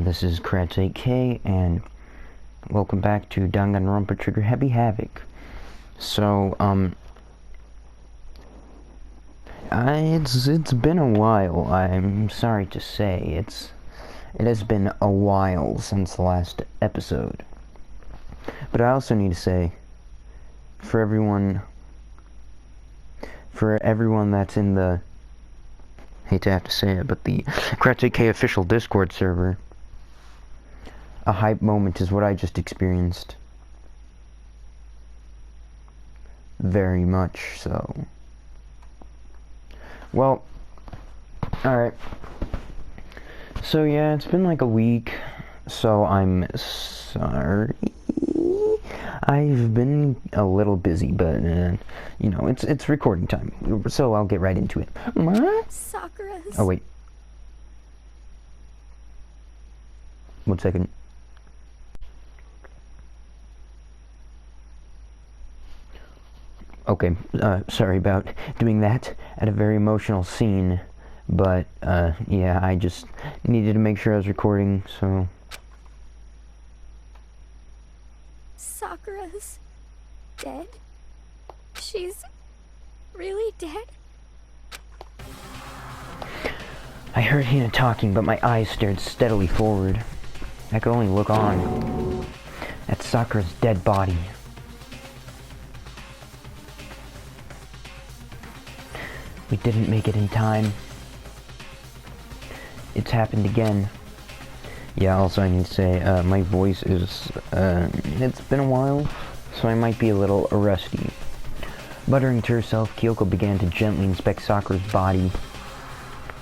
this is Karate K, and welcome back to Danganronpa Trigger Happy Havoc. So, it's been a while. I'm sorry to say, it has been a while since the last episode. But I also need to say, for everyone that's in the, hate to have to say it, but the Karate K official Discord server, a hype moment is what I just experienced. Very much so. Well, alright. So yeah, it's been like a week, so I'm sorry. I've been a little busy, but, you know, it's recording time, so I'll get right into it. Sakura's... Oh, wait. 1 second. Okay, sorry about doing that at a very emotional scene, but, yeah, I just needed to make sure I was recording, so... Sakura's dead? She's really dead? I heard Hina talking, but my eyes stared steadily forward. I could only look on at Sakura's dead body. We didn't make it in time. It's happened again. Yeah, also I need to say, my voice is, it's been a while, so I might be a little rusty. Muttering to herself, Kyoko began to gently inspect Sakura's body.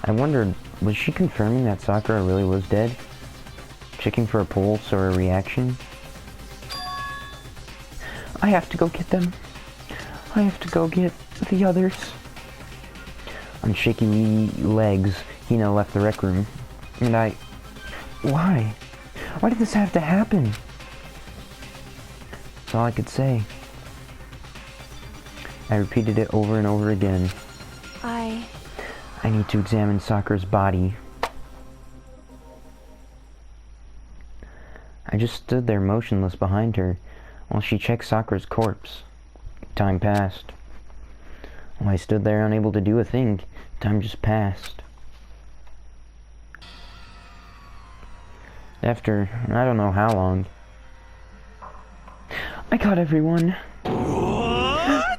I wondered, was she confirming that Sakura really was dead? Checking for a pulse or a reaction? I have to go get them. I have to go get the others. On shaky legs, Hina left the rec room, and Why? Why did this have to happen? That's all I could say. I repeated it over and over again. I need to examine Sakura's body. I just stood there motionless behind her while she checked Sakura's corpse. Time passed. While I stood there unable to do a thing, time just passed. After, I don't know how long. I got everyone. What?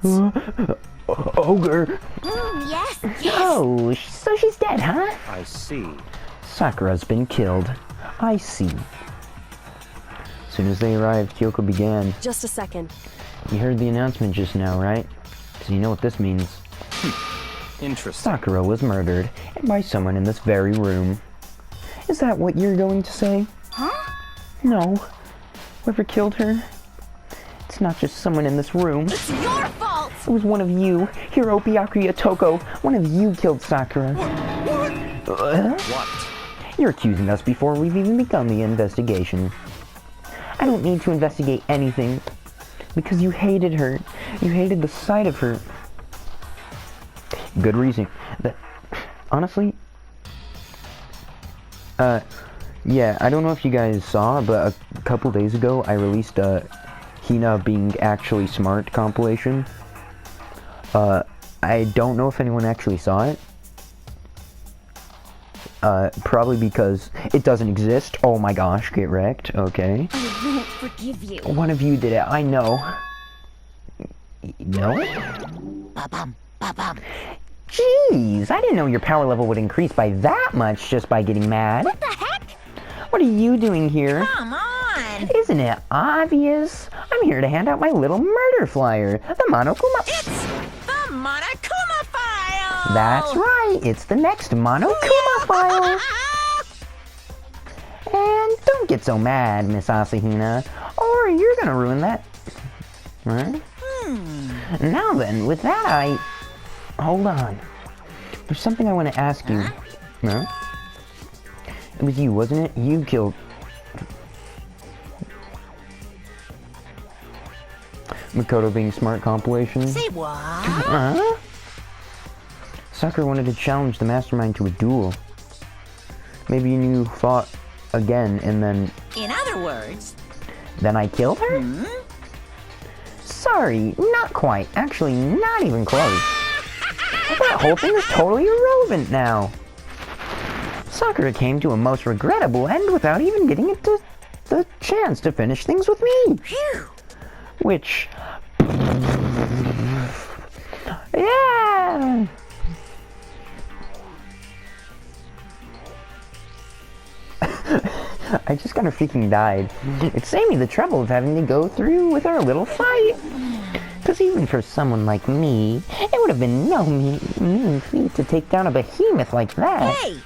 Ogre. Yes. Oh, so she's dead, huh? I see. Sakura's been killed. I see. As soon as they arrived, Kyoko began. Just a second. You heard the announcement just now, right? So you know what this means. Interesting. Sakura was murdered, and by someone in this very room. Is that what you're going to say? Huh? No. Whoever killed her, it's not just someone in this room. It's your fault! It was one of you, Hiro Byakuya Toko. One of you killed Sakura. What? You're accusing us before we've even begun the investigation. I don't need to investigate anything, because you hated her. You hated the sight of her. Good reason. Honestly, yeah, I don't know if you guys saw, but a couple days ago I released a Hina being actually smart compilation. I don't know if anyone actually saw it. Probably because it doesn't exist. Oh my gosh, get wrecked. Okay. I won't forgive you. One of you did it, I know. No? Ba-bum, ba-bum. Jeez, I didn't know your power level would increase by that much just by getting mad. What the heck? What are you doing here? Come on! Isn't it obvious? I'm here to hand out my little murder flyer, the Monokuma... It's the Monokuma file! That's right, it's the next Monokuma file. And don't get so mad, Miss Asahina, or you're gonna ruin that. Huh? Now then, with that Hold on. There's something I want to ask you. No? It was you, wasn't it? You killed... Makoto being smart compilation. Say what? Huh? Sakura wanted to challenge the mastermind to a duel. Maybe you fought again, and then In other words, I killed her? Sorry, not quite. Actually, not even close. That whole thing is totally irrelevant now. Sakura came to a most regrettable end without even getting the chance to finish things with me. phew. Which... yeah! I just kind of freaking died. It saved me the trouble of having to go through with our little fight. Because even for someone like me, it would have been no mean feat to take down a behemoth like that. Hey,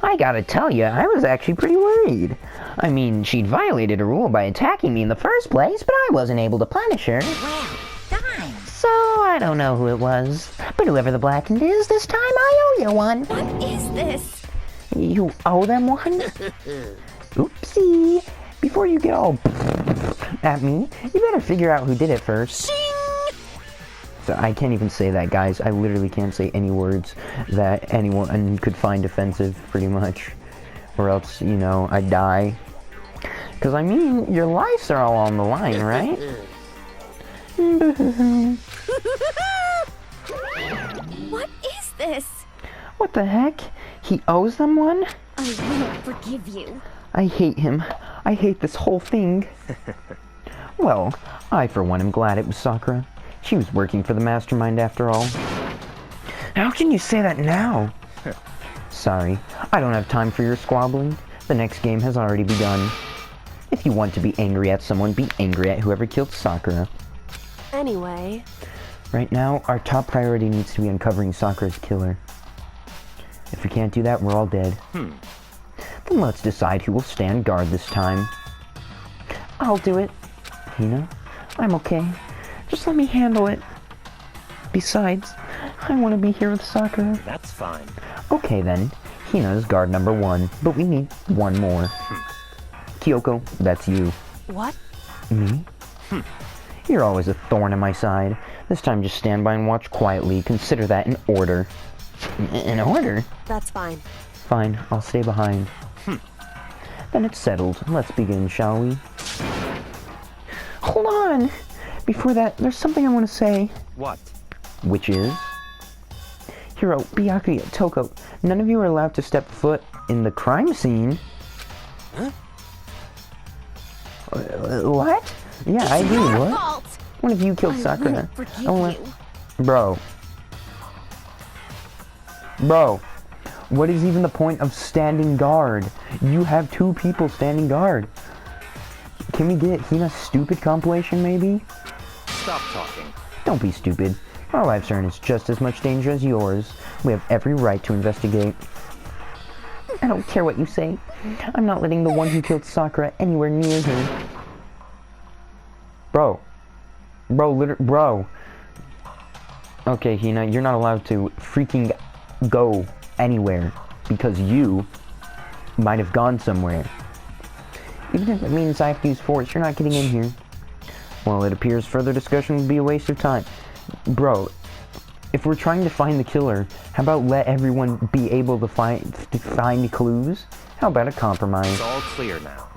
I gotta tell you, I was actually pretty worried. I mean, she'd violated a rule by attacking me in the first place, but I wasn't able to punish her. well, done. So, I don't know who it was. But whoever the blackened is, this time I owe you one. What is this? You owe them one? Oopsie. Before you get all at me, you better figure out who did it first. Shing! So I can't even say that, guys. I literally can't say any words that anyone could find offensive, pretty much. Or else, you know, I'd die. Because, I mean, your lives are all on the line, right? What is this? What the heck? He owes them one? I won't forgive you. I hate him. I hate this whole thing. Well, I for one am glad it was Sakura. She was working for the mastermind after all. How can you say that now? Sorry, I don't have time for your squabbling. The next game has already begun. If you want to be angry at someone, be angry at whoever killed Sakura. Anyway, Right now, our top priority needs to be uncovering Sakura's killer. If we can't do that, we're all dead. Then let's decide who will stand guard this time. I'll do it. Hina, I'm okay. Just let me handle it. Besides, I want to be here with Sakura. That's fine. Okay then, Hina is guard number 1, but we need one more. Kyoko, that's you. what? Me? You're always a thorn in my side. This time just stand by and watch quietly. Consider that an order. An order? That's fine. Fine, I'll stay behind. Then it's settled. Let's begin, shall we? Hold on! Before that, there's something I want to say. What? Which is... Hiro, Byakuya, Toko, none of you are allowed to step foot in the crime scene. Huh? What? Yeah, I agree. Your What? fault. One of you killed I Sakura. won't forgive Only- you. Bro. Bro. What is even the point of standing guard? You have 2 people standing guard. Can we get Hina's stupid compilation, maybe? Stop talking. Don't be stupid. Our lives are in just as much danger as yours. We have every right to investigate. I don't care what you say. I'm not letting the one who killed Sakura anywhere near her. Bro. Bro. Okay, Hina, you're not allowed to freaking go anywhere because you might have gone somewhere. Even if it means I have to use force, you're not getting in here. Well, it appears further discussion would be a waste of time. Bro, if we're trying to find the killer, how about let everyone be able to find clues? How about a compromise? It's all clear now.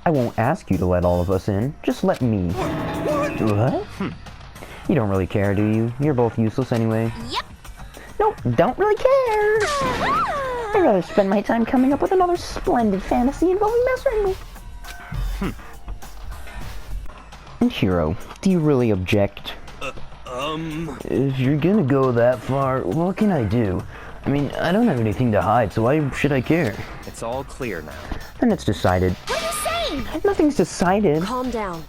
I won't ask you to let all of us in. Just let me. What? You don't really care, do you? You're both useless anyway. Yep. Nope, don't really care. I'd rather spend my time coming up with another splendid fantasy involving mastering me. And Hiro, do you really object? If you're gonna go that far, what can I do? I mean, I don't have anything to hide, so why should I care? It's all clear now. Then it's decided. What are you saying? Nothing's decided. Calm down.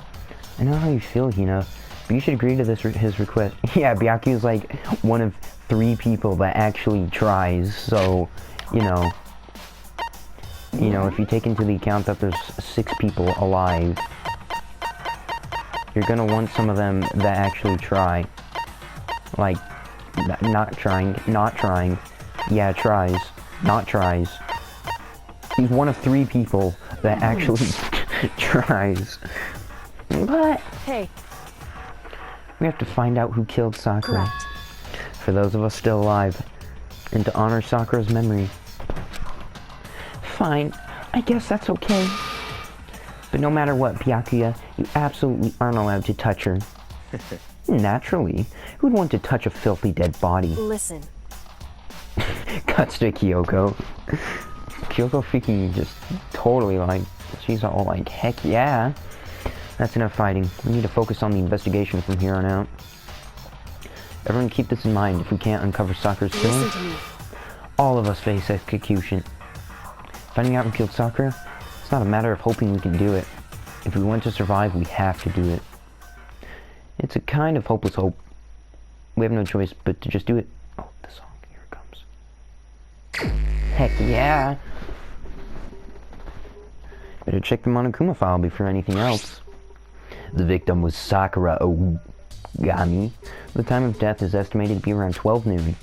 I know how you feel, Hina, but you should agree to his request. Yeah, Byakuya's like one of 3 people that actually tries, so, you know, if you take into the account that there's 6 people alive, you're gonna want some of them that actually try. Like, not trying. Yeah, tries. Not tries. He's one of 3 people that actually tries. But Hey, we have to find out who killed Sakura. correct. For those of us still alive, and to honor Sakura's memory. Fine, I guess that's okay. But no matter what, Byakuya, you absolutely aren't allowed to touch her. Naturally, who would want to touch a filthy dead body? Listen. Cuts to Kyoko. Kyoko freaking just totally like, she's all like, heck yeah. That's enough fighting. We need to focus on the investigation from here on out. Everyone keep this in mind. If we can't uncover Sakura's killing, all of us face execution. Finding out who killed Sakura, it's not a matter of hoping we can do it. If we want to survive, we have to do it. It's a kind of hopeless hope. We have no choice but to just do it. Oh, the song. Here it comes. Heck yeah! Better check the Monokuma file before anything else. The victim was Sakura Ogami. The time of death is estimated to be around 12 noon.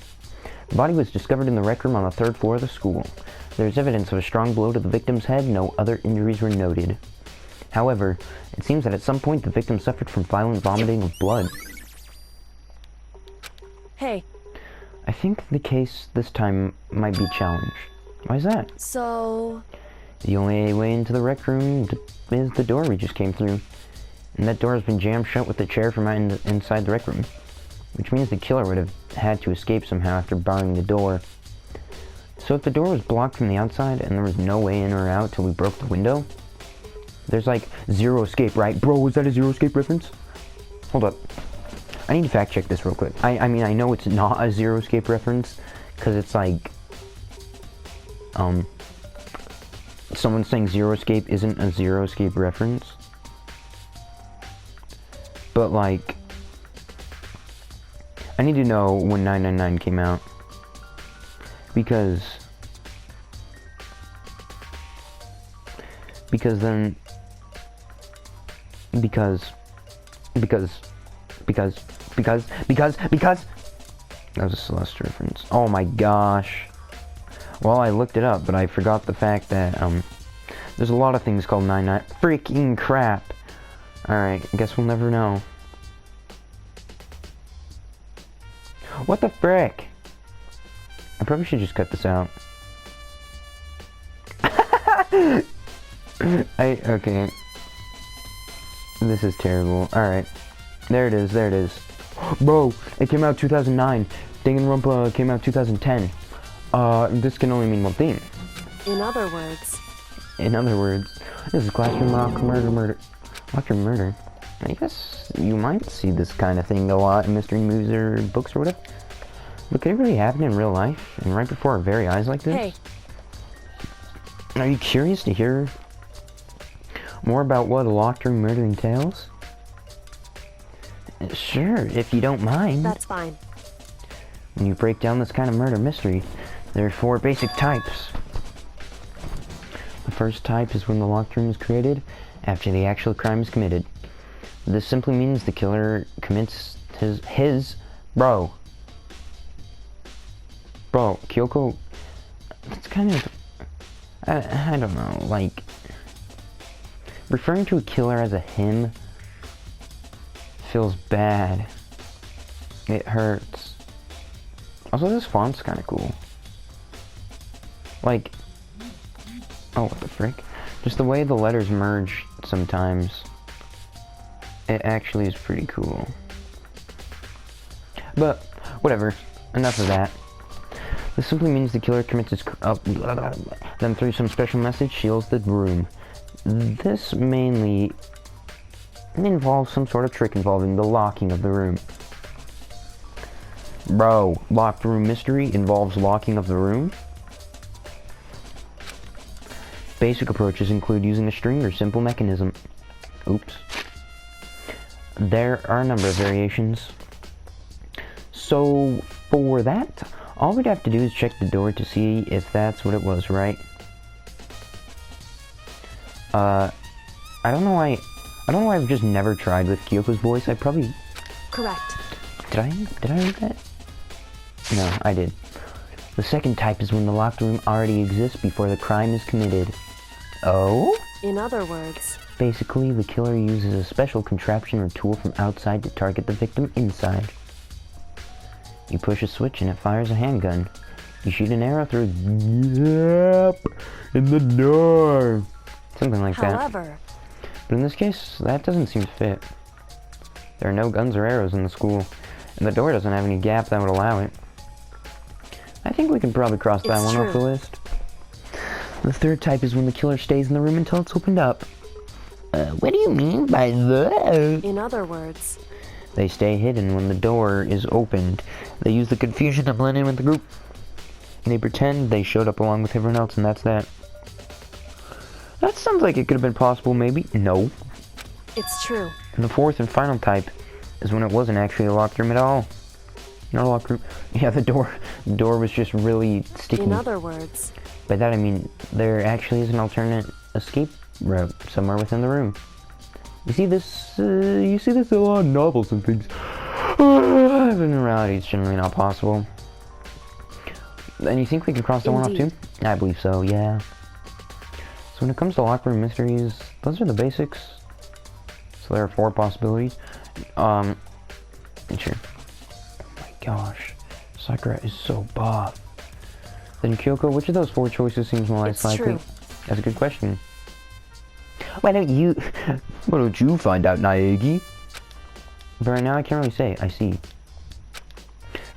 The body was discovered in the rec room on the 3rd floor of the school. There is evidence of a strong blow to the victim's head. No other injuries were noted. However, it seems that at some point the victim suffered from violent vomiting of blood. Hey. I think the case this time might be challenged. Why is that? So... The only way into the rec room is the door we just came through. And that door has been jammed shut with the chair from inside the rec room. Which means the killer would have had to escape somehow after barring the door. So if the door was blocked from the outside and there was no way in or out till we broke the window, there's like zero escape, right? Bro, is that a zero escape reference? Hold up. I need to fact check this real quick. I mean, I know it's not a zero escape reference, because it's like, someone saying zero escape isn't a zero escape reference. But like, I need to know when 999 came out. Because then, because, that was a Celeste reference. Oh my gosh. Well, I looked it up, but I forgot the fact that, there's a lot of things called 99. Freaking crap. Alright, I guess we'll never know. What the frick? I probably should just cut this out. Okay. This is terrible. Alright. There it is, there it is. Bro, it came out 2009. Danganronpa came out 2010. This can only mean one thing. In other words, this is classroom rock murder. Classroom murder. I guess you might see this kind of thing a lot in mystery movies or books or whatever. But could it really happen in real life? And right before our very eyes like this? Hey. Are you curious to hear more about what a locked room murder entails? Sure, if you don't mind. That's fine. When you break down this kind of murder mystery, there are 4 basic types. The first type is when the locked room is created after the actual crime is committed. This simply means the killer commits Bro, Kyoko, it's kind of, I don't know, like, referring to a killer as a him feels bad. It hurts. Also, this font's kind of cool. Like, oh, what the frick? Just the way the letters merge sometimes. It actually is pretty cool. But, whatever. Enough of that. This simply means the killer commits his then through some special message seals the room. This mainly involves some sort of trick involving the locking of the room. Bro, locked room mystery involves locking of the room? Basic approaches include using a string or simple mechanism. Oops. There are a number of variations. So, for that, all we'd have to do is check the door to see if that's what it was, right? I don't know why I've just never tried with Kyoko's voice. I probably... Correct. Did I read that? No, I did. The second type is when the locked room already exists before the crime is committed. Oh? In other words, basically, the killer uses a special contraption or tool from outside to target the victim inside. You push a switch and it fires a handgun. You shoot an arrow through. Yep, in the door. Something like that. However, But in this case, that doesn't seem to fit. There are no guns or arrows in the school, and the door doesn't have any gap that would allow it. I think we can probably cross that one off the list. The third type is when the killer stays in the room until it's opened up. What do you mean by that? in other words, They stay hidden when the door is opened. They use the confusion to blend in with the group. They pretend they showed up along with everyone else, and that's that. That sounds like it could have been possible, maybe. No. it's true. And the fourth and final type is when it wasn't actually a locked room at all. Not a locked room. Yeah, the door was just really sticky. In other words, By that I mean there actually is an alternate escape route somewhere within the room. You see this a lot in novels and things. But in reality, it's generally not possible. And you think we can cross that one off too? I believe so, yeah. So when it comes to locker room mysteries, those are the basics. So there are 4 possibilities. Sure. Oh my gosh. Sakura is so buff. Then Kyoko, which of those 4 choices seems more likely? true. That's a good question. Why don't you find out, Naegi? But right now I can't really say. I see.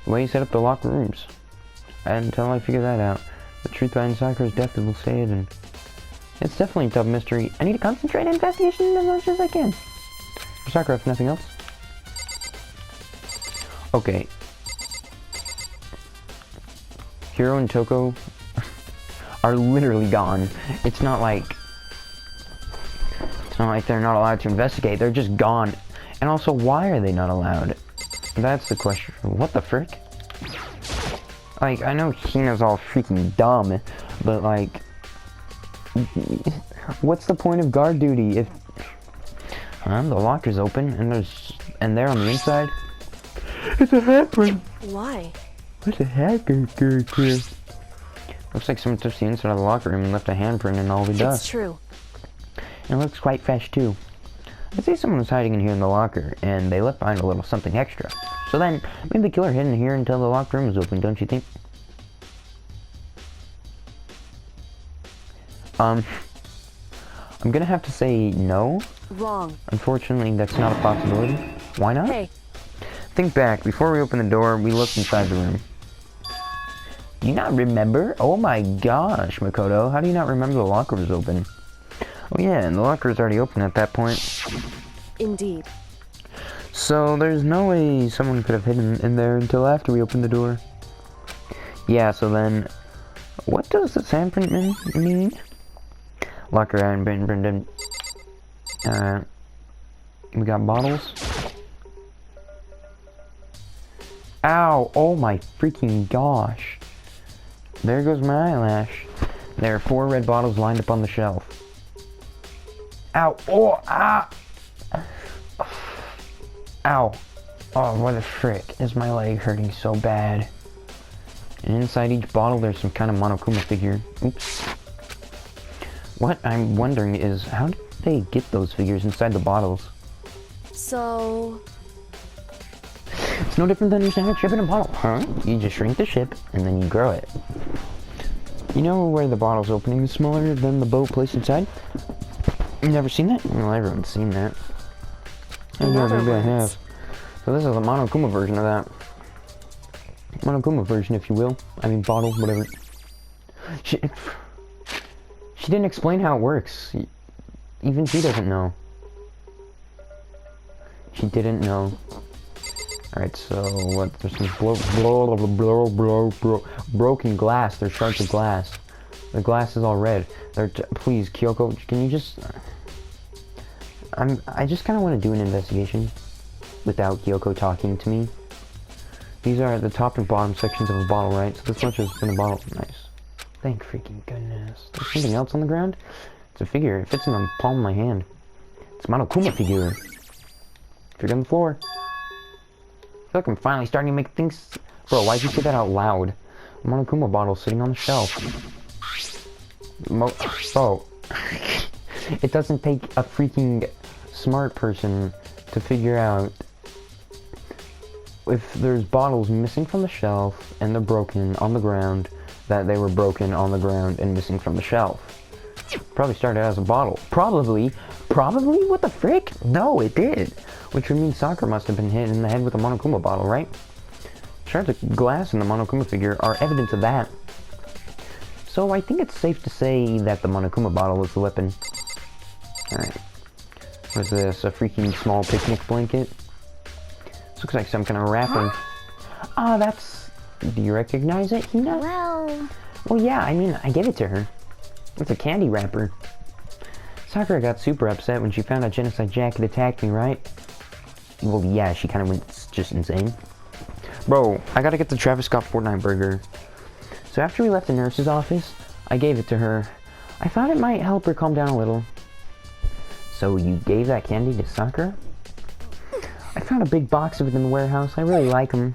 The way you set up the locker rooms. Until I figure that out. The truth behind Sakura's death will stay hidden. It's definitely a tough mystery. I need to concentrate on investigation as much as I can. For Sakura, if nothing else. Okay. Hiro and Toko are literally gone. It's not like they're not allowed to investigate. They're just gone. And also, why are they not allowed? That's the question. What the frick? Like, I know Hina's all freaking dumb, but like, what's the point of guard duty if the locker's open and they're on the inside? It's a hacker. Why? What's a hacker? Looks like someone touched the inside of the locker room and left a handprint in all the dust. It's true. And it looks quite fresh too. I'd say someone was hiding in here in the locker, and they left behind a little something extra. So then, maybe the killer hid in here until the locked room was open, don't you think? I'm gonna have to say no. Wrong. Unfortunately, that's not a possibility. Why not? Hey, Think back. Before we opened the door, we looked inside the room. Do you not remember? Oh my gosh, Makoto. How do you not remember the locker was open? Oh yeah, and the locker was already open at that point. indeed. So there's no way someone could have hidden in there until after we opened the door. Yeah, so then, what does this handprint mean? Locker handprint. We got bottles. Ow! Oh my freaking gosh! There goes my eyelash. There are 4 red bottles lined up on the shelf. Ow! Oh! Ah! Ow! Oh, what the frick is my leg hurting so bad? And inside each bottle there's some kind of Monokuma figure. Oops. What I'm wondering is, how did they get those figures inside the bottles? So, It's no different than understanding a ship in a bottle, huh? You just shrink the ship, and then you grow it. You know where the bottle's opening is smaller than the boat placed inside? You never seen that? Well, everyone's seen that. I know, maybe I have. So this is a Monokuma version of that. Monokuma version, if you will. I mean, bottle, whatever. She didn't explain how it works. Even she doesn't know. She didn't know. Alright, so what? There's some broken glass. There's shards of glass. The glass is all red. Please, Kyoko, can you just... I just kind of want to do an investigation without Kyoko talking to me. These are the top and bottom sections of a bottle, right? So this much has been a bottle. Nice. Thank freaking goodness. There's something else on the ground? It's a figure. It fits in the palm of my hand. It's a Monokuma figure. Figure on the floor. I feel like I'm finally starting to make things... Bro, why'd you say that out loud? A Monokuma bottle sitting on the shelf. Bro. It doesn't take a freaking smart person to figure out if there's bottles missing from the shelf and they're broken on the ground, that they were broken on the ground and missing from the shelf. Probably started as a bottle. Probably? What the frick? No, it did. Which would mean Sakura must have been hit in the head with a Monokuma bottle, right? Shards of glass in the Monokuma figure are evidence of that. So I think it's safe to say that the Monokuma bottle was the weapon. Alright. What is this? A freaking small picnic blanket? This looks like some kind of wrapper. Ah, that's... Do you recognize it, Hina? Well, yeah, I mean, I gave it to her. It's a candy wrapper. Sakura got super upset when she found out Genocide Jack had attacked me, right? Well, yeah, she kind of went just insane. Bro, I gotta get the Travis Scott Fortnite burger. So after we left the nurse's office, I gave it to her. I thought it might help her calm down a little. So you gave that candy to Sakura? I found a big box of it in the warehouse. I really like them.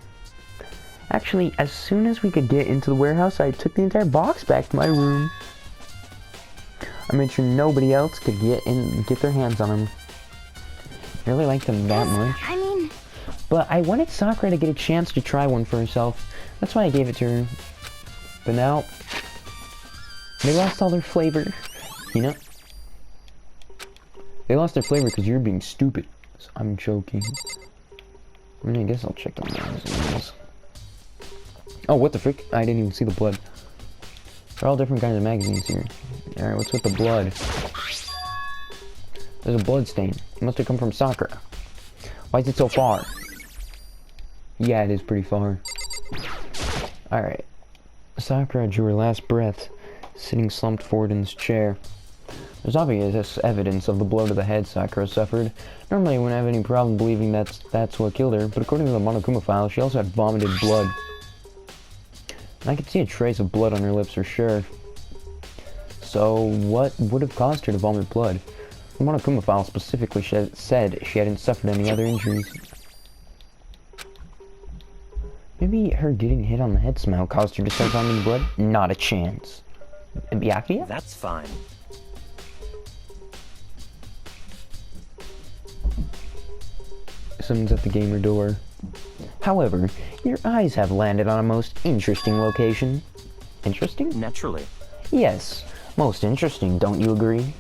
Actually, as soon as we could get into the warehouse, I took the entire box back to my room. I made sure nobody else could get their hands on them. I really like them that much. I mean... But I wanted Sakura to get a chance to try one for herself. That's why I gave it to her. But now... they lost all their flavor. You know? They lost their flavor because you're being stupid. So I'm joking. I mean, I guess I'll check the magazines. Oh, what the frick? I didn't even see the blood. They're all different kinds of magazines here. Alright, what's with the blood? There's a blood stain. It must have come from Sakura. Why is it so far? Yeah, it is pretty far. Alright. Sakura drew her last breath, sitting slumped forward in this chair. There's obvious evidence of the blow to the head Sakura suffered. Normally I wouldn't have any problem believing that's what killed her, but according to the Monokuma file, she also had vomited blood. And I could see a trace of blood on her lips for sure. So, what would have caused her to vomit blood? The Monokuma file specifically said she hadn't suffered any other injuries. Maybe her getting hit on the head somehow caused her to start vomiting blood? Not a chance. Byakuya? That's fine. Someone's at the gamer door. However, your eyes have landed on a most interesting location. Interesting? Naturally. Yes, most interesting, don't you agree?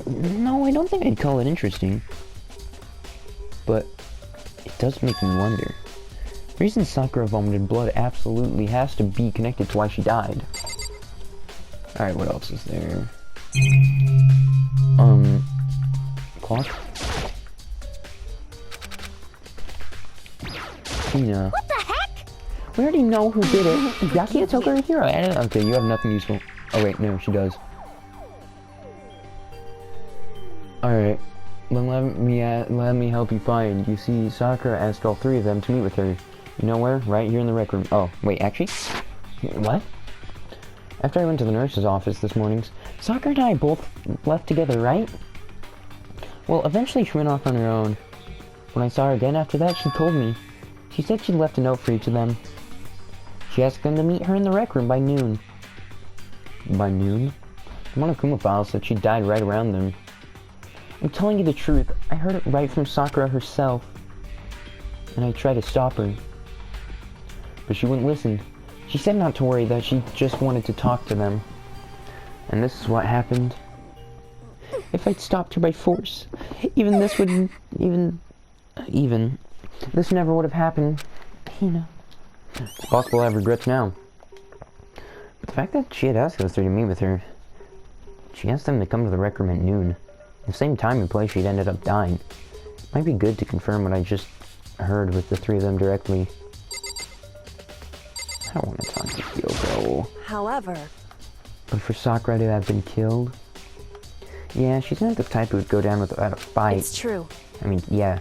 No, I don't think I'd call it interesting. But it does make me wonder. The reason Sakura vomited blood absolutely has to be connected to why she died. Alright, what else is there? Clock? Tina. What the heck? We already know who did it. Byakuya took her a hero. Okay, you have nothing useful. Oh wait, no, she does. Alright, then let me help you find. You see, Sakura asked all three of them to meet with her. You know where? Right here in the rec room. Oh, wait, actually? What? After I went to the nurse's office this morning, Sakura and I both left together, right? Well, eventually she went off on her own. When I saw her again after that, she told me. She said she'd left a note for each of them. She asked them to meet her in the rec room by noon. By noon? The Monokuma file said she died right around them. I'm telling you the truth. I heard it right from Sakura herself. And I tried to stop her. But she wouldn't listen. She said not to worry, that she just wanted to talk to them. And this is what happened. If I'd stopped her by force, this never would have happened. You know. It's possible I have regrets now. But the fact that she had asked those three to meet with her, she asked them to come to the rec room at noon. The same time and place she'd ended up dying. It might be good to confirm what I just heard with the three of them directly. I don't want to talk to Kyoko. However... But for Sakura to have been killed? Yeah, she's not the type who would go down without a fight. It's true. I mean, yeah.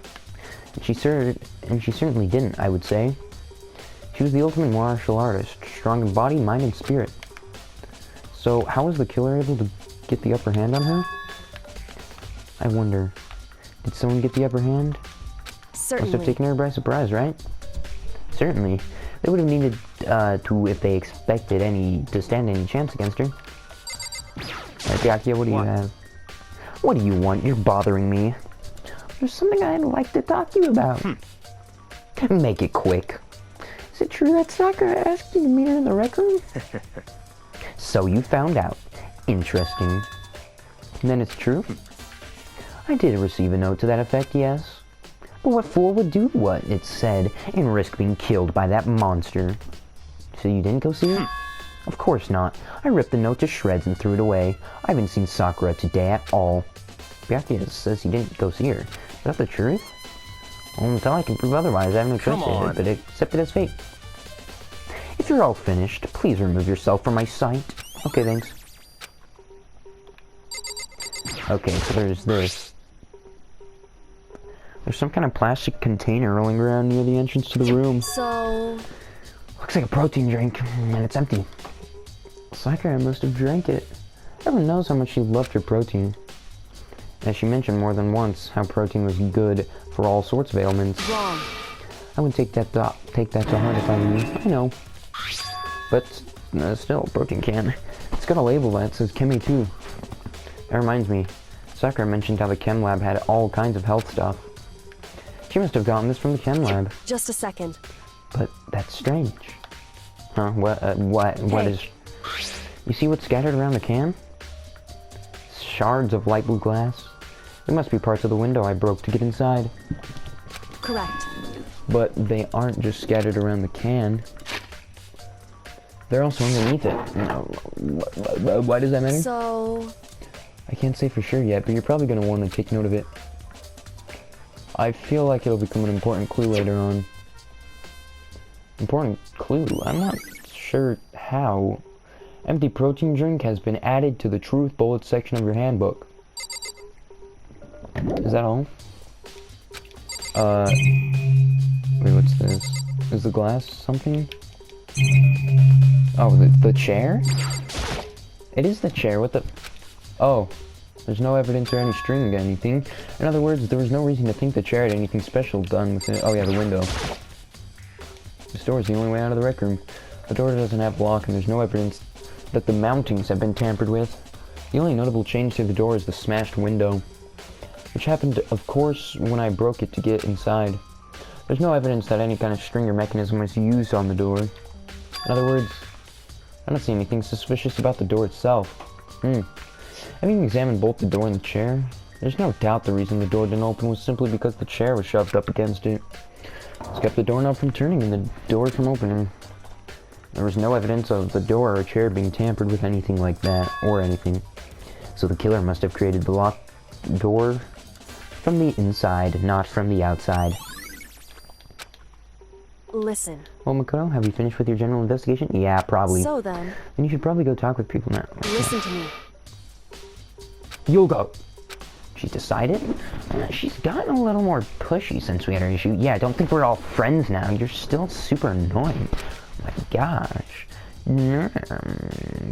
And she certainly didn't, I would say. She was the ultimate martial artist, strong in body, mind, and spirit. So, how was the killer able to get the upper hand on her? I wonder. Did someone get the upper hand? Certainly. Must have taken her by surprise, right? Certainly. They would have needed to, if they expected to stand any chance against her. Alright, Byakuya, what do you have? What do you want? You're bothering me. There's something I'd like to talk to you about. Make it quick. Is it true that Sakura asked you to meet her in the rec room? So you found out. Interesting. And then it's true? I did receive a note to that effect, yes. But what fool would do what it said and risk being killed by that monster? So you didn't go see her? Of course not. I ripped the note to shreds and threw it away. I haven't seen Sakura today at all. Byakuya says he didn't go see her. Is that the truth? Well, until I can prove otherwise, I have no choice to but accept it as fate. If you're all finished, please remove yourself from my sight. Okay, thanks. Okay, so there's this. There's some kind of plastic container rolling around near the entrance to the room. So... Looks like a protein drink, and it's empty. Sakura must have drank it. Everyone knows how much she loved her protein. As she mentioned more than once, how protein was good for all sorts of ailments. Wrong. I wouldn't take that to heart if I were you. I know. But still, protein can. It's got a label that says Chemi too. That reminds me, Sakura mentioned how the chem lab had all kinds of health stuff. She must have gotten this from the chem lab. Just a second. But that's strange. Huh? What is... You see what's scattered around the can? Shards of light blue glass. There must be parts of the window I broke to get inside. Correct. But they aren't just scattered around the can. They're also underneath it. Why does that matter? So... I can't say for sure yet, but you're probably going to want to take note of it. I feel like it'll become an important clue later on. Important clue? I'm not sure how. Empty protein drink has been added to the truth bullet section of your handbook. Is that all? Wait, what's this? Is the glass something? Oh, the chair? It is the chair, what the... Oh, there's no evidence or any string or anything. In other words, there was no reason to think the chair had anything special done with it. Oh yeah, the window. This door is the only way out of the rec room. The door doesn't have a lock and there's no evidence that the mountings have been tampered with. The only notable change to the door is the smashed window, which happened, of course, when I broke it to get inside. There's no evidence that any kind of string or mechanism was used on the door. In other words, I don't see anything suspicious about the door itself. Having examined both the door and the chair, there's no doubt the reason the door didn't open was simply because the chair was shoved up against it. It's kept the doorknob from turning and the door from opening. There was no evidence of the door or chair being tampered with anything like that, or anything. So the killer must have created the locked door from the inside, not from the outside. Listen. Well, Makoto, have you finished with your general investigation? Yeah, probably. So then... Then you should probably go talk with people now. Listen to me. You'll go. She's decided? She's gotten a little more pushy since we had our issue. Yeah, I don't think we're all friends now. You're still super annoying. Oh my gosh.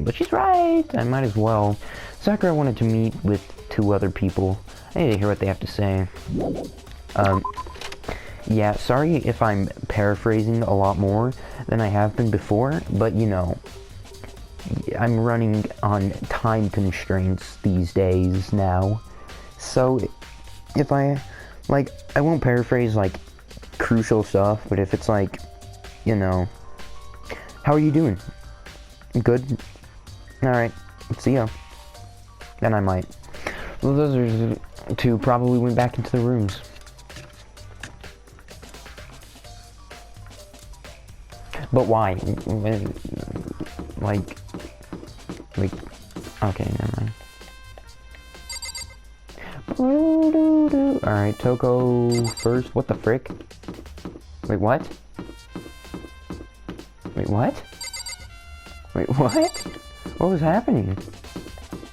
But she's right. I might as well. Sakura wanted to meet with 2 other people. I need to hear what they have to say. Yeah, sorry if I'm paraphrasing a lot more than I have been before, but you know, I'm running on time constraints these days now. So, if I won't paraphrase, like, crucial stuff, but if it's like, you know, how are you doing? Good? Alright, see ya. Then I might. Well, those are 2 probably went back into the rooms. But why? Like, okay, never mind. Alright, Toko first. What the frick? Wait, what? Wait, what? Wait, what? What was happening?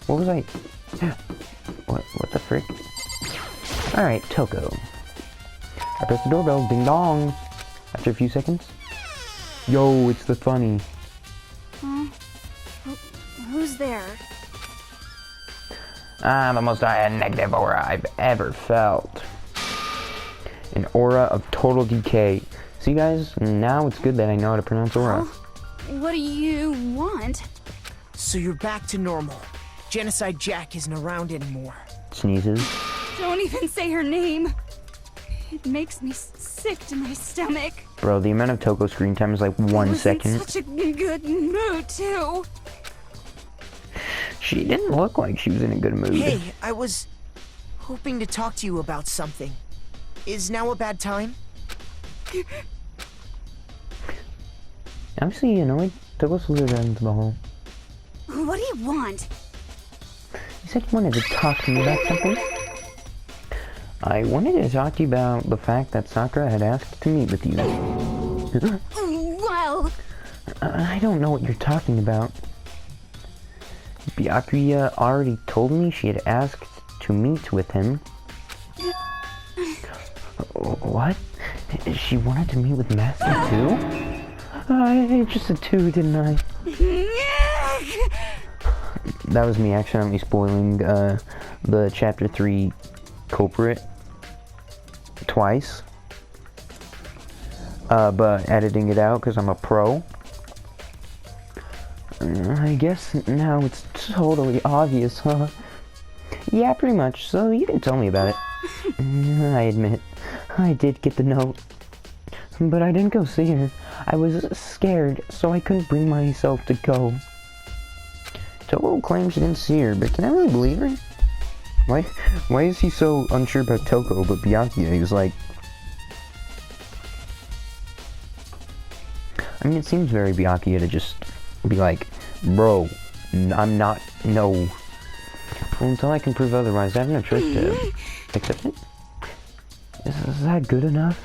What was I... What the frick? Alright, Toko. I press the doorbell. Ding dong. After a few seconds. Yo, it's the funny. Who's there? The most negative aura I've ever felt. An aura of total decay. See guys, now it's good that I know how to pronounce aura. What do you want? So you're back to normal. Genocide Jack isn't around anymore. Sneezes. Don't even say her name. It makes me sick to my stomach. Bro, the amount of Toko screen time is like I 1 was second. in such a good mood, too. She didn't look like she was in a good mood. Hey, I was hoping to talk to you about something. Is now a bad time? Obviously, you know, like, Toko slithered out into the hall. What do you want? You said you wanted to talk to me about something? I wanted to talk to you about the fact that Sakura had asked to meet with you. Well... I don't know what you're talking about. Byakuya already told me she had asked to meet with him. What? She wanted to meet with Master too? I just said 2, didn't I? That was me accidentally spoiling the Chapter 3 culprit twice. But editing it out because I'm a pro. I guess now it's totally obvious, huh? Yeah, pretty much, so you can tell me about it. I admit, I did get the note. But I didn't go see her. I was scared, so I couldn't bring myself to go. Toko claims she didn't see her, but can I really believe her? Why is he so unsure about Toko, but Byakuya, he was like... I mean, it seems very Byakuya to just be like, bro, I'm not, no. Well, until I can prove otherwise, I have no choice to accept it. Is that good enough?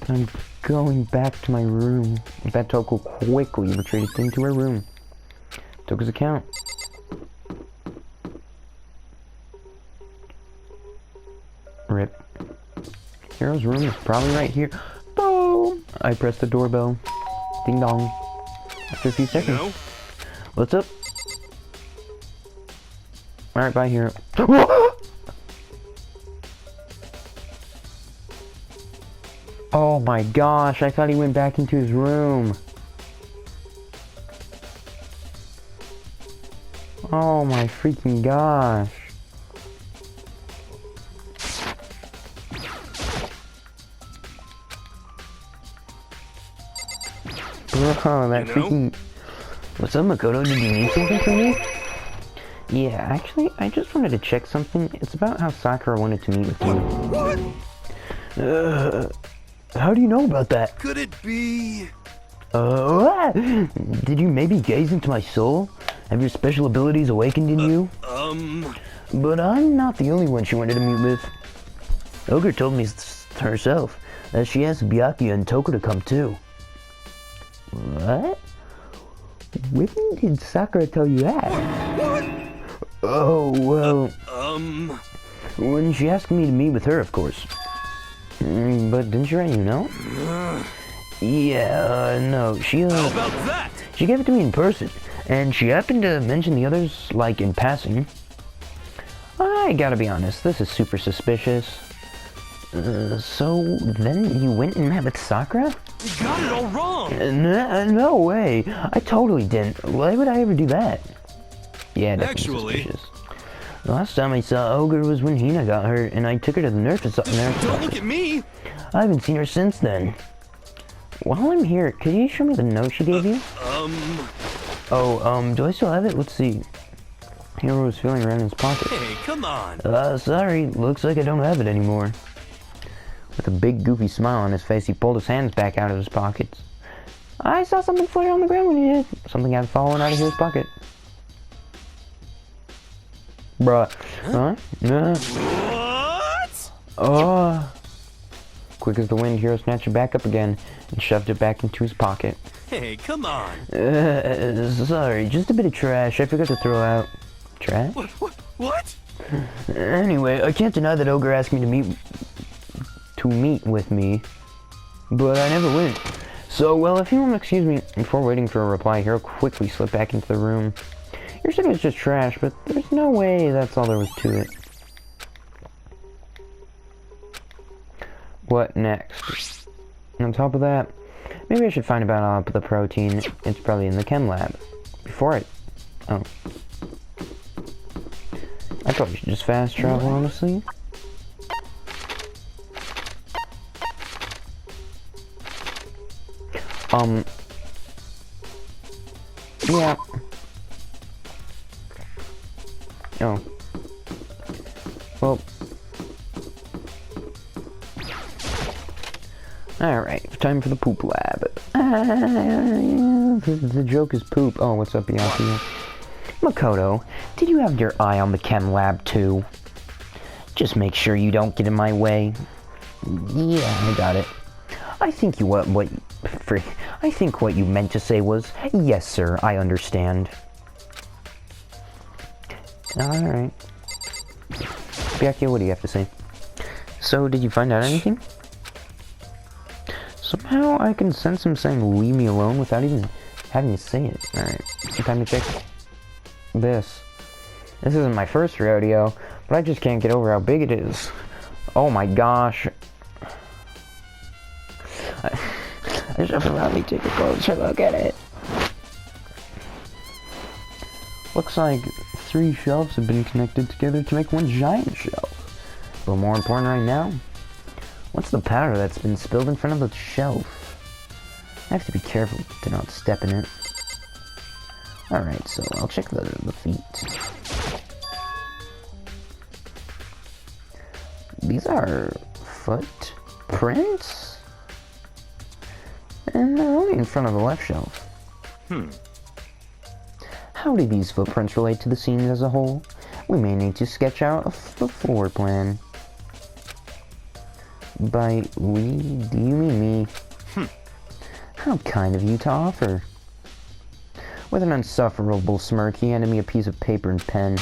I'm going back to my room. In fact, Toko quickly retreated into her room. Took his account. Rip. Hero's room is probably right here. Boom! I pressed the doorbell. Ding dong. After a few seconds. You know? What's up? Alright, bye, hero. Oh my gosh, I thought he went back into his room. Oh my freaking gosh. Bro, that freaking... What's up, Makoto? Did you need something from me? Yeah, actually, I just wanted to check something. It's about how Sakura wanted to meet with you. What? How do you know about that? Could it be? What? Did you maybe gaze into my soul? Have your special abilities awakened in you? But I'm not the only one she wanted to meet with. Ogre told me herself that she asked Byakuya and Toko to come too. What? When did Sakura tell you that? What? Oh, well... When she asked me to meet with her, of course. But didn't she write you a note? Yeah, no, she, How about that? She gave it to me in person, and she happened to mention the others, like, in passing. I gotta be honest, this is super suspicious. So then you went and met with Sakura? You got it all wrong! No way! I totally didn't. Why would I ever do that? Yeah, definitely suspicious. The last time I saw Ogre was when Hina got hurt, and I took her to the nurse. Don't look at me! I haven't seen her since then. While I'm here, could you show me the note she gave you? Do I still have it? Let's see. Hero was feeling around in his pocket. Hey, come on! Sorry. Looks like I don't have it anymore. With a big goofy smile on his face, he pulled his hands back out of his pockets. I saw something flare on the ground when he did. Something had fallen out of his pocket. Bruh. Huh? What? Oh. Quick as the wind, Hero snatched it back up again and shoved it back into his pocket. Hey, come on! Sorry, just a bit of trash I forgot to throw out. Trash? What? Anyway, I can't deny that Ogre asked me to meet with me, but I never went. So, well, if you won't excuse me, before waiting for a reply, Hero quickly slipped back into the room. You said it was just trash, but there's no way that's all there was to it. What next? On top of that, maybe I should find about the protein. It's probably in the chem lab. Before it... Oh. I probably should just fast travel, honestly. Yeah. Oh. Well. Alright, time for the poop lab. The joke is poop. Oh, what's up, Bianchi? Makoto, did you have your eye on the chem lab too? Just make sure you don't get in my way. Yeah, I got it. I think what you meant to say was, yes, sir, I understand. Alright. Byakuya, what do you have to say? So, did you find out anything? Somehow I can sense him saying, leave me alone, without even having to say it. Alright, time to check this. This isn't my first rodeo, but I just can't get over how big it is. Oh my gosh. I just have to probably take a closer look at it. Looks like 3 shelves have been connected together to make one giant shelf. But more important right now, what's the powder that's been spilled in front of the shelf? I have to be careful to not step in it. Alright, so I'll check the feet. These are footprints? And they're only in front of the left shelf. How do these footprints relate to the scene as a whole? We may need to sketch out the floor plan. By we, do you mean me? How kind of you to offer. With an insufferable smirk, he handed me a piece of paper and pen.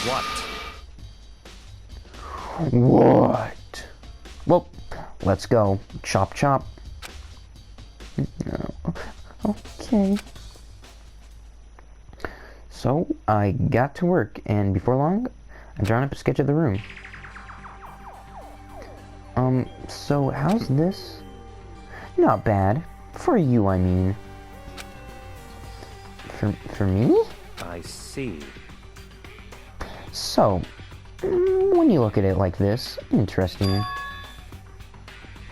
What? Well, let's go. Chop chop. Okay. So, I got to work, and before long, I drawn up a sketch of the room. So how's this? Not bad. For you, I mean. For me? I see. So, when you look at it like this, interesting.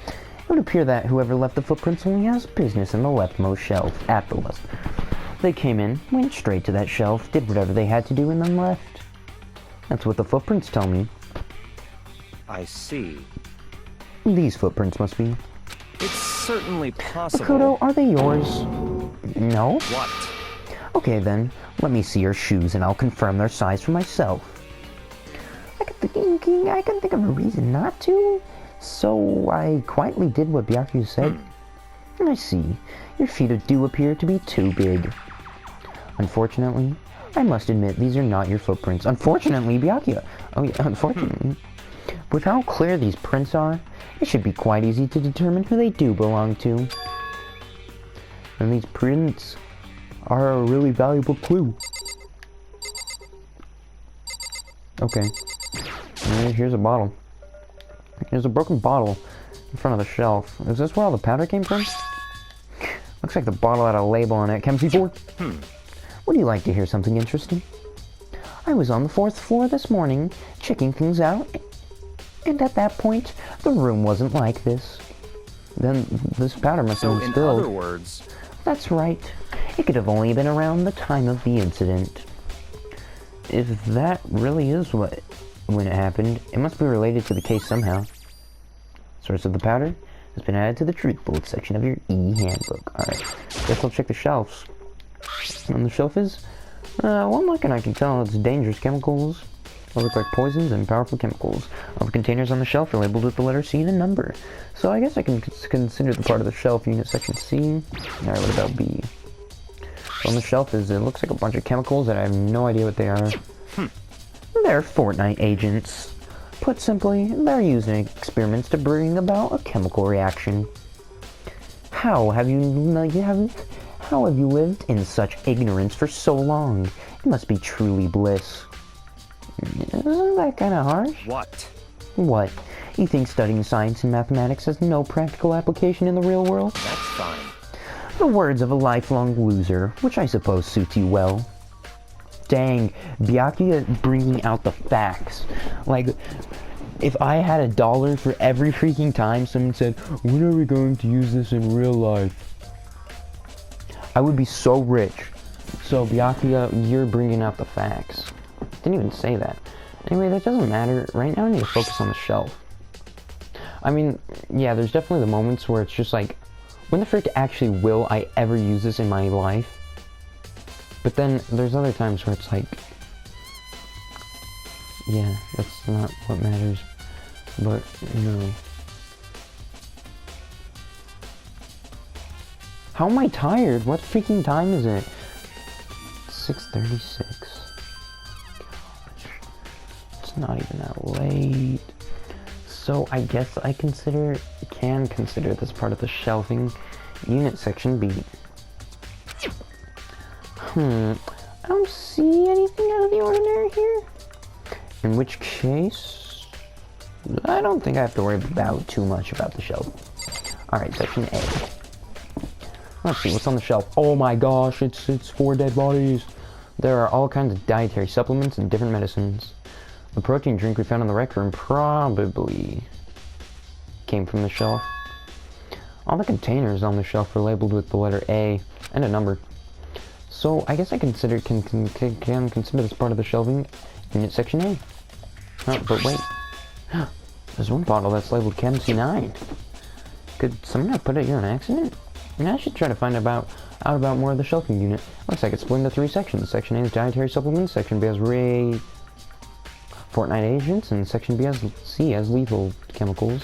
It would appear that whoever left the footprints only has business in the leftmost shelf, at the left. They came in, went straight to that shelf, did whatever they had to do, and then left. That's what the footprints tell me. I see. These footprints must be. It's certainly possible. Makoto, are they yours? No? What? Okay then, let me see your shoes and I'll confirm their size for myself. I can think of a reason not to, so I quietly did what Byakuya said. I see. Your feet do appear to be too big. Unfortunately, I must admit these are not your footprints. Unfortunately, Byakuya. Oh yeah, unfortunately. With how clear these prints are, it should be quite easy to determine who they do belong to. And these prints are a really valuable clue. Okay. Here's a bottle. There's a broken bottle in front of the shelf. Is this where all the powder came from? Looks like the bottle had a label on it. Chem C4? Would you like to hear something interesting? I was on the 4th floor this morning, checking things out, and at that point, the room wasn't like this. Then this powder must have been spilled. So, in other words... That's right. It could have only been around the time of the incident. If that really is when it happened, it must be related to the case somehow. Source of the powder has been added to the truth bullet section of your e-handbook. Alright, guess I'll check the shelves. On the shelf is, one look and I can tell it's dangerous chemicals. They look like poisons and powerful chemicals. All the containers on the shelf are labeled with the letter C and a number. So I guess I can consider the part of the shelf unit section C. Alright, what about B? So on the shelf it looks like a bunch of chemicals that I have no idea what they are. They're Fortnite agents. Put simply, they're used in experiments to bring about a chemical reaction. How have you lived in such ignorance for so long? It must be truly bliss. Isn't that kind of harsh? What? What? You think studying science and mathematics has no practical application in the real world? That's fine. The words of a lifelong loser, which I suppose suits you well. Dang, Byakuya bringing out the facts. Like, if I had $1 for every freaking time someone said, when are we going to use this in real life? I would be so rich. So, Byakuya, you're bringing out the facts. Didn't even say that. Anyway, that doesn't matter. Right now I need to focus on the shelf. I mean, yeah, there's definitely the moments where it's just like, when the frick actually will I ever use this in my life? But then there's other times where it's like, yeah, that's not what matters. But, no. How am I tired? What freaking time is it? 6:36. Gosh. It's not even that late. So I guess I can consider this part of the shelving unit section B. I don't see anything out of the ordinary here. In which case, I don't think I have to worry about too much about the shelf. Alright, section A. Let's see what's on the shelf. Oh my gosh, it's 4 dead bodies. There are all kinds of dietary supplements and different medicines. The protein drink we found in the rec room probably came from the shelf. All the containers on the shelf are labeled with the letter A and a number. So I guess I can consider this part of the shelving unit section A. Oh, but wait. There's one bottle that's labeled Chem C9. Could someone have put it here on accident? I should try to find out about more of the shelving unit. Looks like it's split into 3 sections. Section A is dietary supplements, Section B has Fortnite agents, and Section C has lethal chemicals.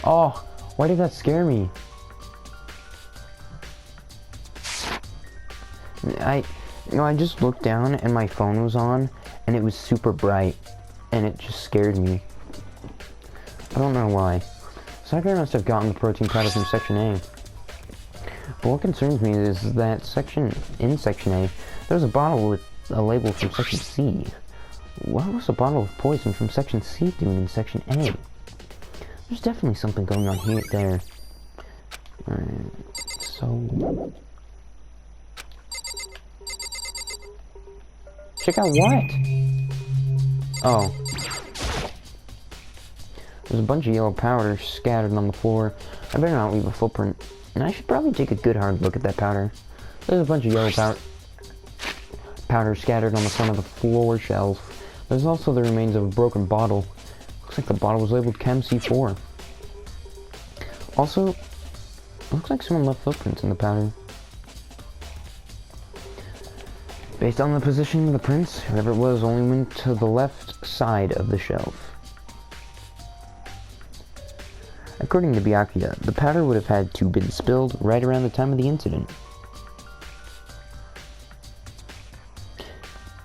Oh, why did that scare me? I just looked down and my phone was on, and it was super bright, and it just scared me. I don't know why. Sakura must have gotten the protein powder from Section A. But what concerns me is that in Section A, there's a bottle with a label from Section C. What was a bottle of poison from Section C doing in Section A? There's definitely something going on here there. Alright, so... check out what? Oh. There's a bunch of yellow powder scattered on the floor. I better not leave a footprint. And I should probably take a good hard look at that powder. There's a bunch of yellow powder scattered on the front of the floor shelf. There's also the remains of a broken bottle. Looks like the bottle was labeled Chem C4. Also, looks like someone left footprints in the powder. Based on the position of the prints, whoever it was only went to the left side of the shelf. According to Byakuya, the powder would have had to been spilled right around the time of the incident.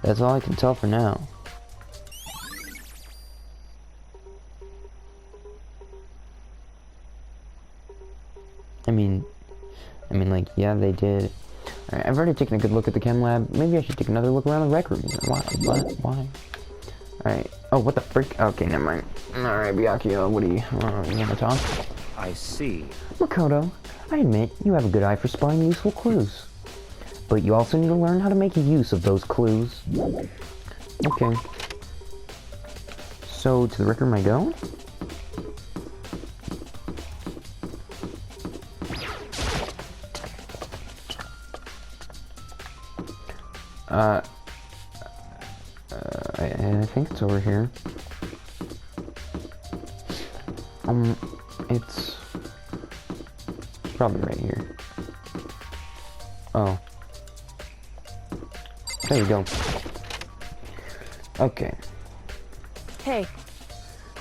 That's all I can tell for now. I mean, like, yeah, they did. Alright, I've already taken a good look at the chem lab. Maybe I should take another look around the rec room. Why? Alright. Oh, what the frick? Okay, never mind. Alright, Byakuya, what do you want to talk? I see. Makoto, I admit you have a good eye for spotting useful clues. But you also need to learn how to make use of those clues. Okay. So, to the rec room I go? I think it's over here. It's probably right here. Oh. There you go. Okay. Hey.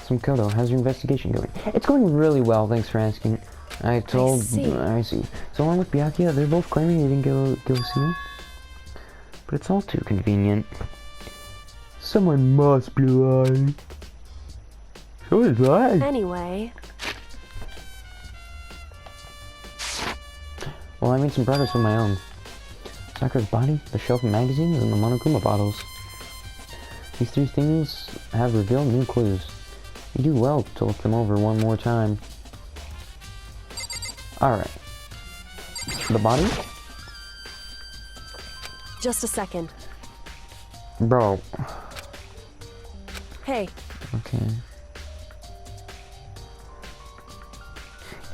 So Makoto, how's your investigation going? It's going really well, thanks for asking. I see. So along with Byakuya, they're both claiming you didn't go see him. But it's all too convenient. Someone must be lying. So is I. Anyway. Well, I made some progress on my own. Sakura's body, the shelf of magazines, and the Monokuma bottles. These 3 things have revealed new clues. You do well to look them over one more time. Alright. The body? Just a second. Bro. Hey. Okay.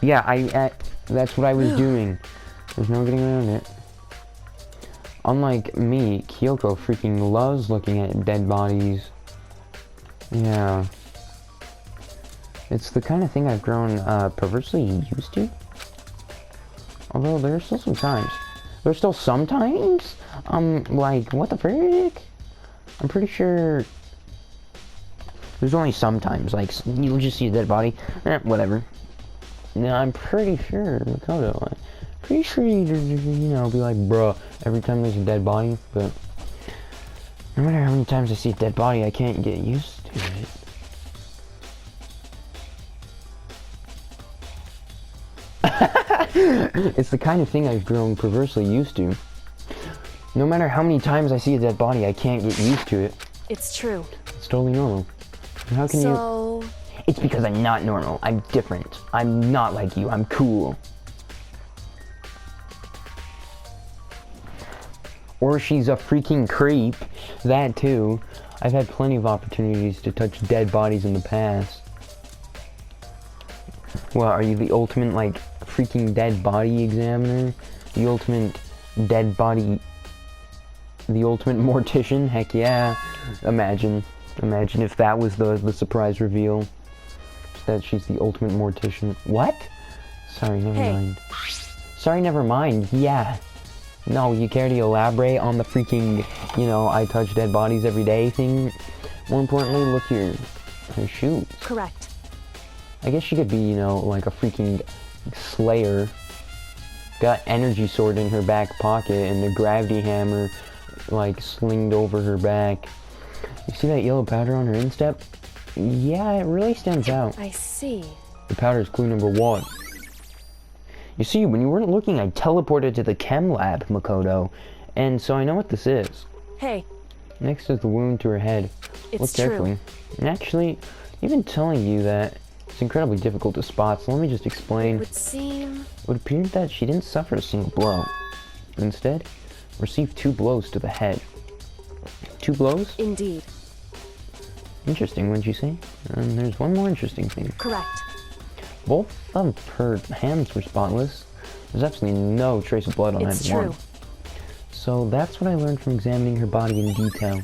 Yeah, that's what I was doing. There's no getting around it. Unlike me, Kyoko freaking loves looking at dead bodies. Yeah. It's the kind of thing I've grown perversely used to. Although there's still some times. There's still sometimes? Like, what the frick? I'm pretty sure there's only sometimes, like, you'll just see a dead body. Whatever. No, I'm pretty sure, Makoto, I'm pretty sure you know, be like, bruh, every time there's a dead body, but no matter how many times I see a dead body, I can't get used to it. It's the kind of thing I've grown perversely used to. No matter how many times I see a dead body, I can't get used to it. It's true. It's totally normal. How can you... It's because I'm not normal. I'm different. I'm not like you. I'm cool. Or she's a freaking creep. That too. I've had plenty of opportunities to touch dead bodies in the past. Well, are you the ultimate, like, freaking dead body examiner? The ultimate dead body... The ultimate mortician? Heck yeah. Imagine if that was the surprise reveal. That she's the ultimate mortician. What? Sorry, never mind. Sorry, never mind. Yeah. No, you care to elaborate on the freaking, you know, I touch dead bodies every day thing? More importantly, look here. Her shoes. Correct. I guess she could be, you know, like a freaking slayer. Got energy sword in her back pocket and the gravity hammer, like, slinged over her back. You see that yellow powder on her instep? Yeah, it really stands out. I see. The powder is clue number 1. You see, when you weren't looking, I teleported to the chem lab, Makoto. And so I know what this is. Hey. Next is the wound to her head. It's Look carefully. true. And actually, even telling you that it's incredibly difficult to spot, so let me just explain. It would seem... It would appear that she didn't suffer a single blow. Instead, received 2 blows to the head. 2 blows? Indeed. Interesting, wouldn't you say? And there's one more interesting thing. Correct. Both of her hands were spotless. There's absolutely no trace of blood on It's either true. one. So that's what I learned from examining her body in detail.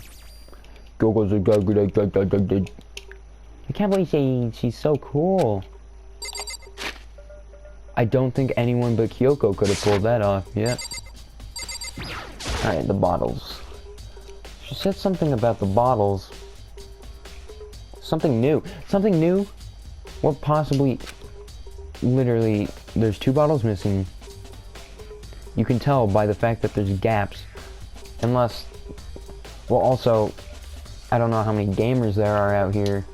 I can't believe she's so cool. I don't think anyone but Kyoko could have pulled that off. Yep. Alright, the bottles. She said something about the bottles. Something new. Something new? What possibly... Literally, there's 2 bottles missing. You can tell by the fact that there's gaps. Unless... Well, also, I don't know how many gamers there are out here,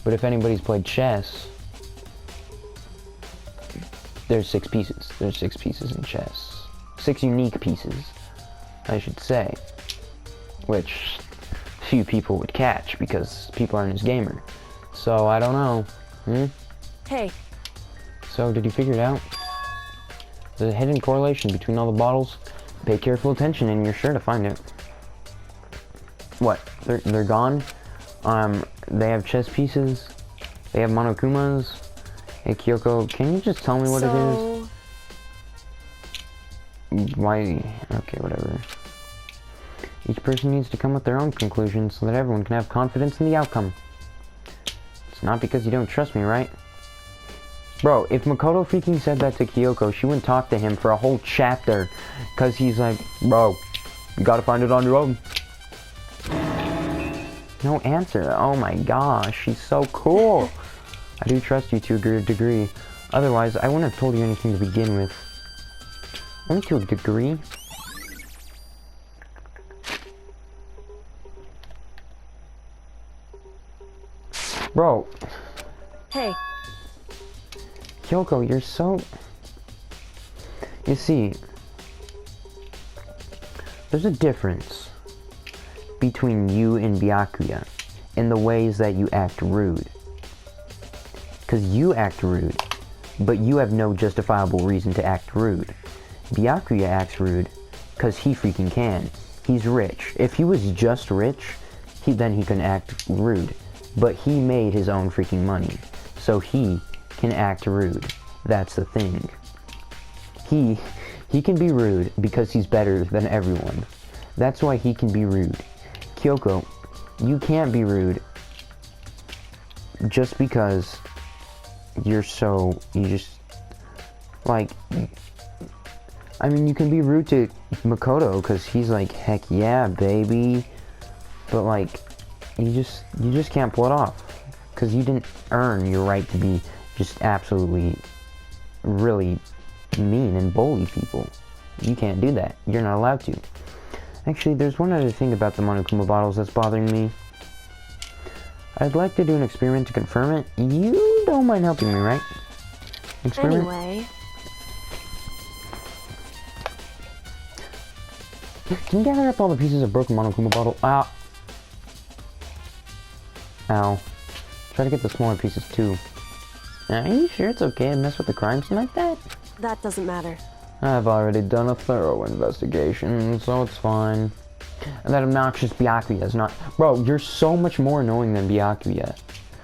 but if anybody's played chess, there's 6 pieces. There's 6 pieces in chess. 6 unique pieces, I should say. Which few people would catch, because people aren't as gamer. So, I don't know. Hey. So, did you figure it out? There's a hidden correlation between all the bottles. Pay careful attention and you're sure to find it. What? They're gone? They have chess pieces. They have monokumas. Hey, Kyoko, can you just tell me what it is? Why? Okay, whatever. Each person needs to come with their own conclusions so that everyone can have confidence in the outcome. It's not because you don't trust me, right? Bro, if Makoto freaking said that to Kyoko, she wouldn't talk to him for a whole chapter. Because he's like, bro, you gotta find it on your own. No answer. Oh my gosh, she's so cool. I do trust you to a degree. Otherwise, I wouldn't have told you anything to begin with. Only to a degree. Bro. Hey. Kyoko, you're so... You see, there's a difference between you and Byakuya in the ways that you act rude. Because you act rude, but you have no justifiable reason to act rude. Byakuya acts rude because he freaking can. He's rich. If he was just rich, then he can act rude. But he made his own freaking money, so he can act rude. That's the thing. He can be rude because he's better than everyone. That's why he can be rude. Kyoko, you can't be rude just because you just, like, I mean, you can be rude to Makoto because he's like, heck yeah, baby, but like, you just can't pull it off because you didn't earn your right to be just absolutely really mean and bully people. You can't do that. You're not allowed to. Actually, there's one other thing about the Monokuma bottles that's bothering me. I'd like to do an experiment to confirm it. You don't mind helping me, right? Experiment? Anyway. Can you gather up all the pieces of broken Monokuma bottle? Ow. Ow. Try to get the smaller pieces too. Are you sure it's okay to mess with the crime scene like that? That doesn't matter. I've already done a thorough investigation, so it's fine. And that obnoxious Byakuya is not... Bro, you're so much more annoying than Byakuya.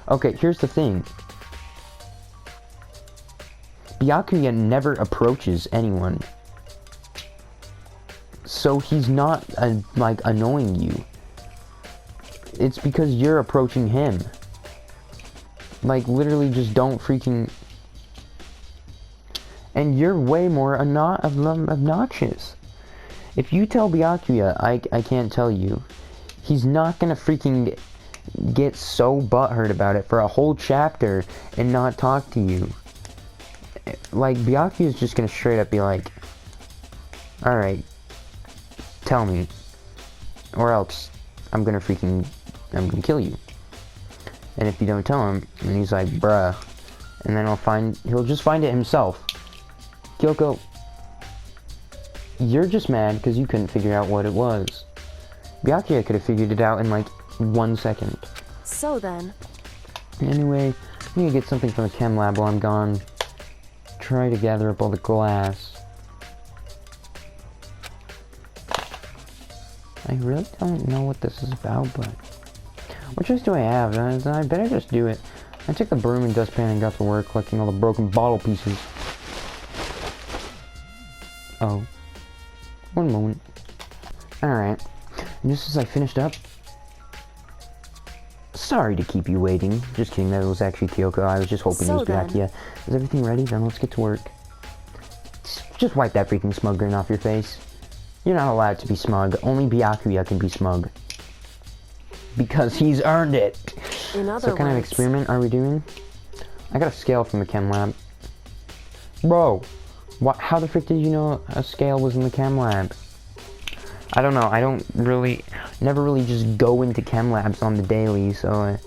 Okay, here's the thing. Byakuya never approaches anyone. So he's not, like, annoying you. It's because you're approaching him. Like, literally just don't freaking... And you're way more obnoxious. If you tell Byakuya, I can't tell you, he's not gonna freaking get so butthurt about it for a whole chapter and not talk to you. Like, Byakuya's just gonna straight up be like, alright, tell me, or else I'm gonna kill you. And if you don't tell him, and he's like, bruh, and then he'll just find it himself. Kyoko, you're just mad because you couldn't figure out what it was. Byakuya could have figured it out in like 1 second. So then. Anyway, I'm gonna get something from the chem lab while I'm gone. Try to gather up all the glass. I really don't know what this is about, but... What choice do I have? I better just do it. I took the broom and dustpan and got to work collecting all the broken bottle pieces. Oh. One moment. Alright. And just as I finished up... Sorry to keep you waiting. Just kidding, that was actually Kyoko. I was just hoping it was Byakuya. Is everything ready? Then let's get to work. Just wipe that freaking smug grin off your face. You're not allowed to be smug. Only Byakuya can be smug. Because he's earned it! In other So what kind of experiment are we doing? I got a scale from the chem lab. Bro! How the frick did you know a scale was in the chem lab? I don't know, never really just go into chem labs on the daily, so I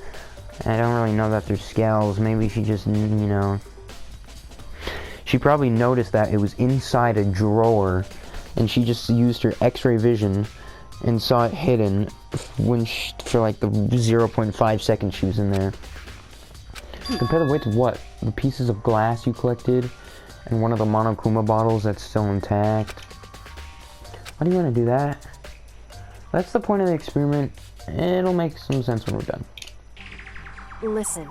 don't really know that there's scales. Maybe she just, you know... She probably noticed that it was inside a drawer, and she just used her x-ray vision and saw it hidden for like the 0.5 seconds she was in there. Compare the weights of what? The pieces of glass you collected and one of the Monokuma bottles that's still intact. Why do you want to do that? That's the point of the experiment. It'll make some sense when we're done. Listen.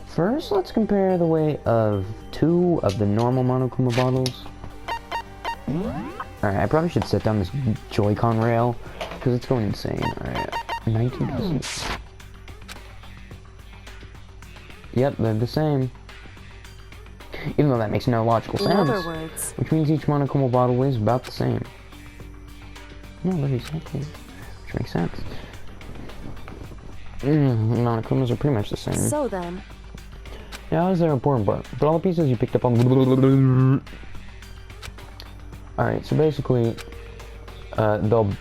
First, let's compare the weight of 2 of the normal Monokuma bottles. Alright, I probably should set down this Joy-Con rail, because it's going insane. Alright, 19 pieces. Yep, they're the same. Even though that makes no logical sense. In other words. Which means each Monokuma bottle weighs about the same. No, that exactly. Which makes sense. Monokumas are pretty much the same. So then. Yeah, that was their important part. But all the pieces you picked up on... Alright, so basically, the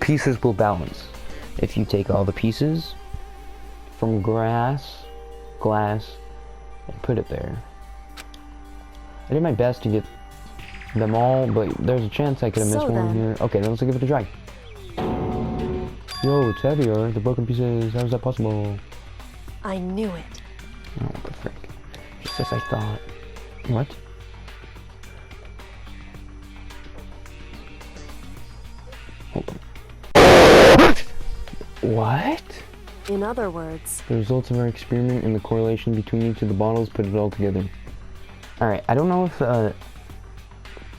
pieces will balance. If you take all the pieces from glass, and put it there. I did my best to get them all, but there's a chance I could have missed one here. Okay, then let's give it a try. Yo, it's heavier. The broken pieces. How is that possible? I knew it. Oh, what the frick. Just as I thought. What? Hold on. What? In other words. The results of our experiment and the correlation between each of the bottles, put it all together. Alright, I don't know if,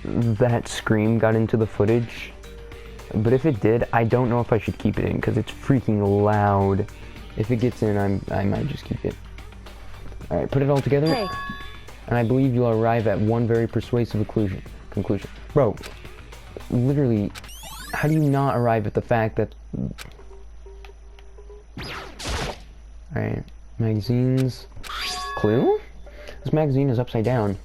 that scream got into the footage. But if it did, I don't know if I should keep it in, because it's freaking loud. If it gets in, I might just keep it. Alright, put it all together. Hey. And I believe you'll arrive at one very persuasive conclusion. Bro, literally, how do you not arrive at the fact that... Alright, magazines... Clue? This magazine is upside down.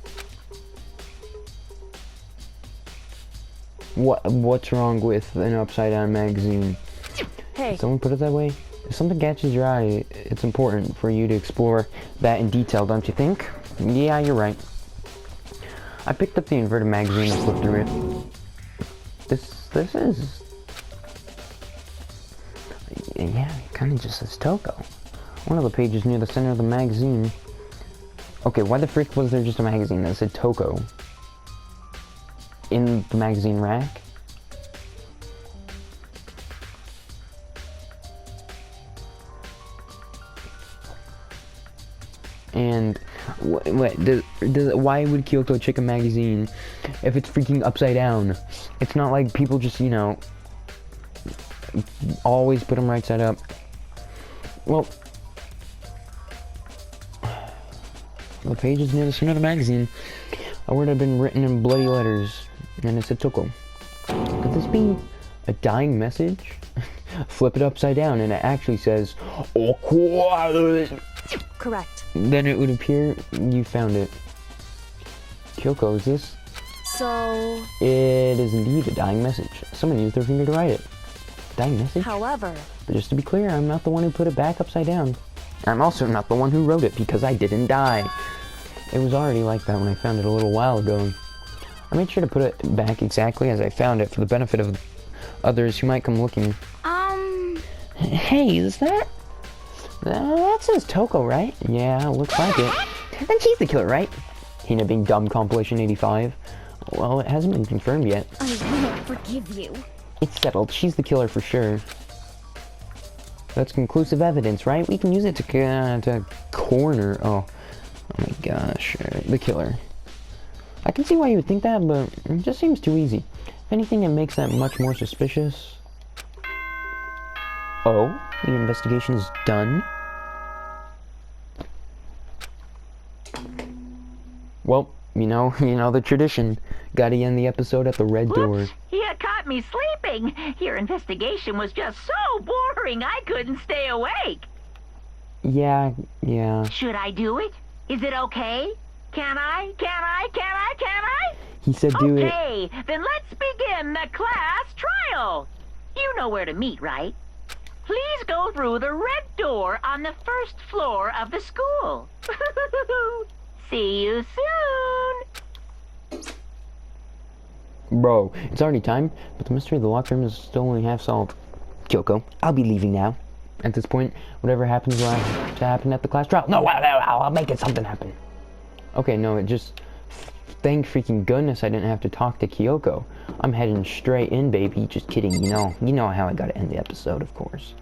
What's wrong with an upside down magazine? Hey. Someone put it that way? If something catches your eye, it's important for you to explore that in detail, don't you think? Yeah, you're right. I picked up the inverted magazine and flipped through it. This is... Yeah, it kind of just says Toko. One of the pages near the center of the magazine. Okay, why the frick was there just a magazine that said Toko in the magazine rack? And why would Kyoko check a magazine if it's freaking upside down? It's not like people just, you know, always put them right side up. Well, the page is near the center of the magazine. A word had been written in bloody letters, and it said Toko. Could this be a dying message? Flip it upside down, and it actually says, Correct. Then it would appear you found it. Kyoko, is this? So... It is indeed a dying message. Someone used their finger to write it. Dying message? However... But just to be clear, I'm not the one who put it back upside down. I'm also not the one who wrote it, because I didn't die. It was already like that when I found it a little while ago. I made sure to put it back exactly as I found it for the benefit of others who might come looking. Hey, is that... that says Toko, right? Yeah, looks like it. Then she's the killer, right? Hina being dumb compilation 85. Well, it hasn't been confirmed yet. I won't forgive you. It's settled. She's the killer for sure. That's conclusive evidence, right? We can use it to corner... Oh my gosh. The killer. I can see why you would think that, but it just seems too easy. If anything, it makes that much more suspicious. Oh, the investigation is done. Well, you know the tradition. Gotta end the episode at the red door. Whoops, you caught me sleeping. Your investigation was just so boring I couldn't stay awake. Yeah. Should I do it? Is it okay? Can I? He said do it. Okay, then let's begin the class trial. You know where to meet, right? Please go through the red door on the first floor of the school. See you soon. Bro, it's already time, but the mystery of the locked room is still only half solved. Kyoko, I'll be leaving now. At this point, whatever happens will have to happen at the class trial. No, I'll make it something happen. Okay, no, it just... Thank freaking goodness I didn't have to talk to Kyoko. I'm heading straight in, baby. Just kidding, you know how I gotta end the episode, of course.